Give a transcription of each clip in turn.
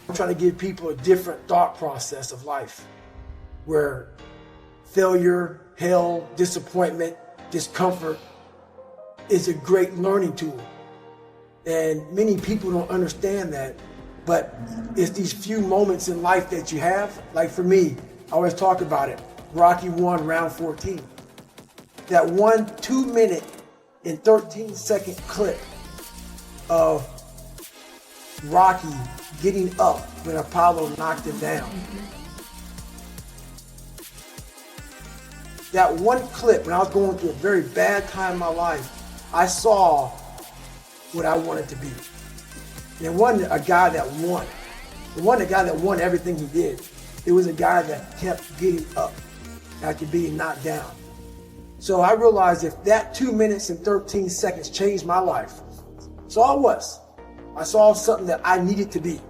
I'm trying to give people a different thought process of life where failure, hell, disappointment, discomfort is a great learning tool. And many people don't understand that, but it's these few moments in life that you have. Like for me, I always talk about it. Rocky won round 14. That 2 minute and 13-second clip of Rocky getting up when Apollo knocked him down. That one clip, when I was going through a very bad time in my life, I saw what I wanted to be. And it wasn't a guy that won. It wasn't a guy that won everything he did. It was a guy that kept getting up after being knocked down. So I realized if that 2 minutes and 13 seconds changed my life, so I was. I saw something that I needed to be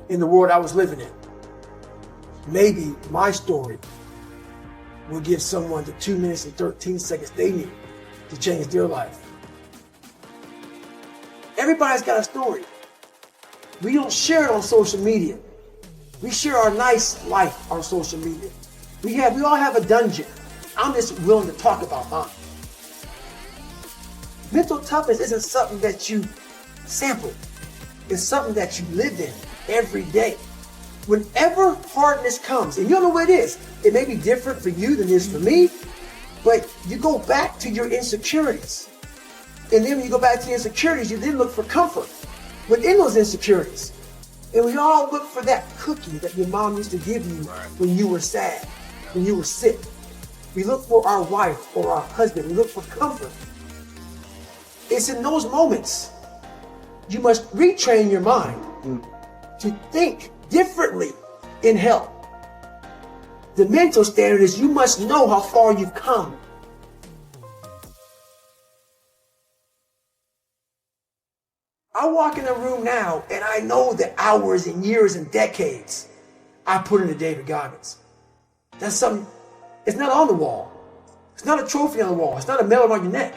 in the world I was living in. Maybe my story will give someone the 2 minutes and 13 seconds they need to change their life. Everybody's got a story. We don't share it on social media. We share our nice life on social media. We all have a dungeon. I'm just willing to talk about mine. Mental toughness isn't something that you sample. It's something that you live in every day. Whenever hardness comes, and you don't know what it is, it may be different for you than it is for me, but you go back to your insecurities. And then when you go back to your insecurities, you then look for comfort within those insecurities. And we all look for that cookie that your mom used to give you when you were sad, when you were sick. We look for our wife or our husband. We look for comfort. It's in those moments you must retrain your mind to think differently in hell. The mental standard is you must know how far you've come. I walk in a room now and I know the hours and years and decades I put into David Goggins. That's something, it's not on the wall. It's not a trophy on the wall. It's not a medal on your neck.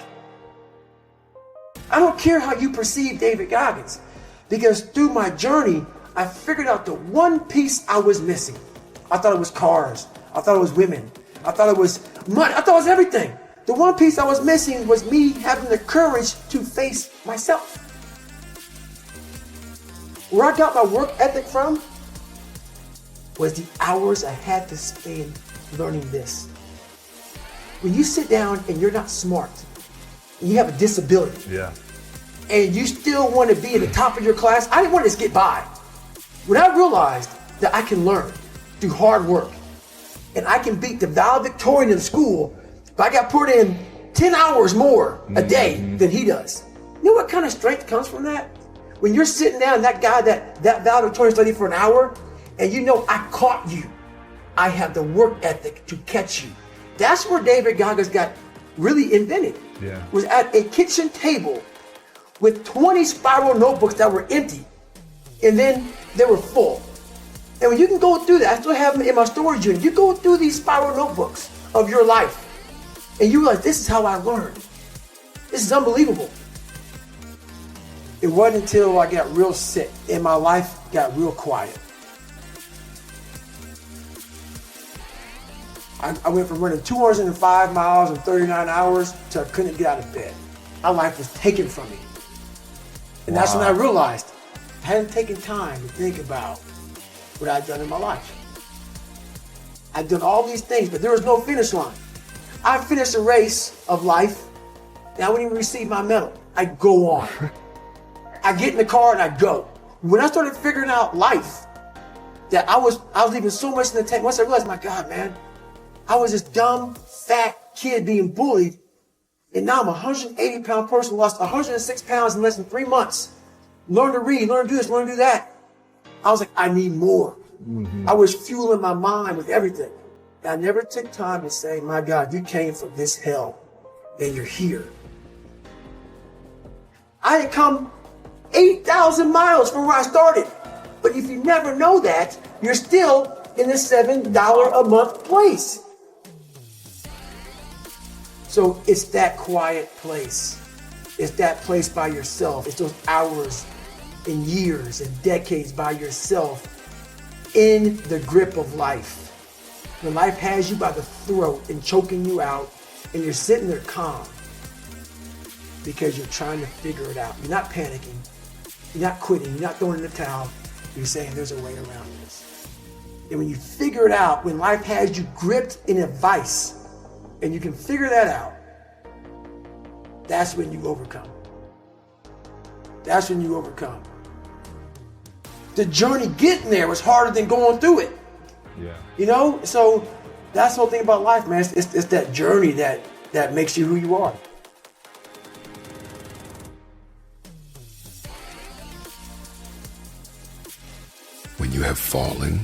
I don't care how you perceive David Goggins, because through my journey, I figured out the one piece I was missing. I thought it was cars. I thought it was women. I thought it was money. I thought it was everything. The one piece I was missing was me having the courage to face myself. Where I got my work ethic from was the hours I had to spend learning this. When you sit down and you're not smart, and you have a disability, and you still want to be at the top of your class, I didn't want to just get by. When I realized that I can learn through hard work, and I can beat the valedictorian in school if I got put in 10 hours more a day than he does. You know what kind of strength comes from that? When you're sitting down, that guy that valedictorian studied for an hour, and you know I caught you. I have the work ethic to catch you. That's where David Goggins got really invented. Was at a kitchen table with 20 spiral notebooks that were empty, and then they were full. And when you can go through that, I still have them in my storage unit. You go through these spiral notebooks of your life, and you realize, this is how I learned. This is unbelievable. It wasn't until I got real sick and my life got real quiet. I went from running 205 miles in 39 hours to I couldn't get out of bed. My life was taken from me. And that's when I realized I hadn't taken time to think about what I'd done in my life. I'd done all these things, but there was no finish line. I finished a race of life, and I wouldn't even receive my medal. I'd go on. I get in the car and I go. When I started figuring out life, that I was leaving so much in the tank. Once I realized, my God, man, I was this dumb, fat kid being bullied, and now I'm a 180-pound person, lost 106 pounds in less than 3 months. Learn to read, learn to do this, learn to do that. I was like, I need more. I was fueling my mind with everything. And I never took time to say, my God, you came from this hell, and you're here. I had come 8,000 miles from where I started. But if you never know that, you're still in the $7 a month place. So it's that quiet place. It's that place by yourself. It's those hours and years and decades by yourself in the grip of life. When life has you by the throat and choking you out, and you're sitting there calm because you're trying to figure it out. You're not panicking. You're not quitting. You're not throwing in the towel. You're saying there's a way around this. And when you figure it out, when life has you gripped in a vice, and you can figure that out, that's when you overcome. That's when you overcome. The journey getting there was harder than going through it. Yeah. You know, so that's the whole thing about life, man. It's that journey that makes you who you are. When you have fallen,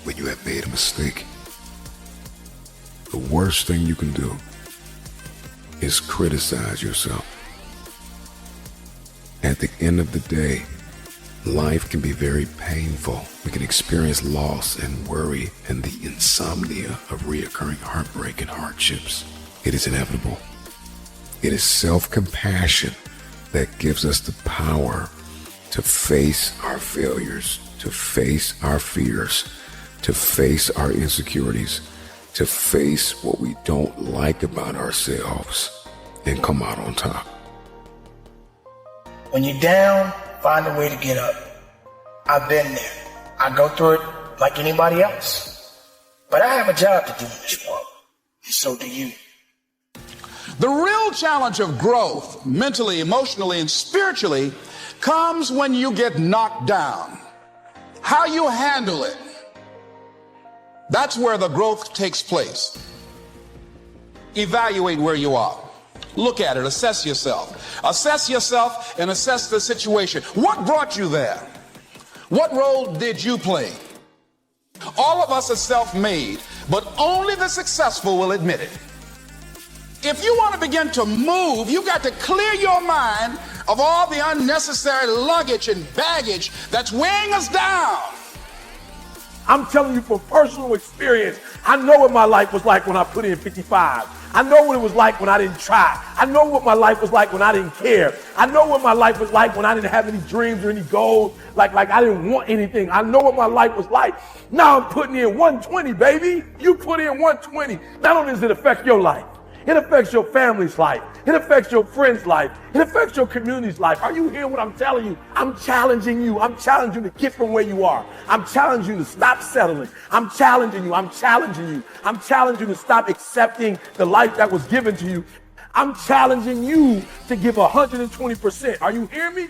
when you have made a mistake, the worst thing you can do is criticize yourself. At the end of the day, life can be very painful. We can experience loss and worry and the insomnia of reoccurring heartbreak and hardships. It is inevitable. It is self-compassion that gives us the power to face our failures, to face our fears, to face our insecurities, to face what we don't like about ourselves and come out on top. When you're down, find a way to get up. I've been there. I go through it like anybody else. But I have a job to do in this world, and so do you. The real challenge of growth, mentally, emotionally, and spiritually, comes when you get knocked down. How you handle it, that's where the growth takes place. Evaluate where you are. Look at it, assess yourself. Assess yourself and assess the situation. What brought you there? What role did you play? All of us are self-made, but only the successful will admit it. If you want to begin to move, you got to clear your mind of all the unnecessary luggage and baggage that's weighing us down. I'm telling you from personal experience, I know what my life was like when I put in 55. I know what it was like when I didn't try. I know what my life was like when I didn't care. I know what my life was like when I didn't have any dreams or any goals, like I didn't want anything. I know what my life was like. Now I'm putting in 120, baby. You put in 120. Not only does it affect your life, it affects your family's life. It affects your friend's life. It affects your community's life. Are you hearing what I'm telling you? I'm challenging you. I'm challenging you to get from where you are. I'm challenging you to stop settling. I'm challenging you. I'm challenging you. I'm challenging you to stop accepting the life that was given to you. I'm challenging you to give 120%. Are you hearing me?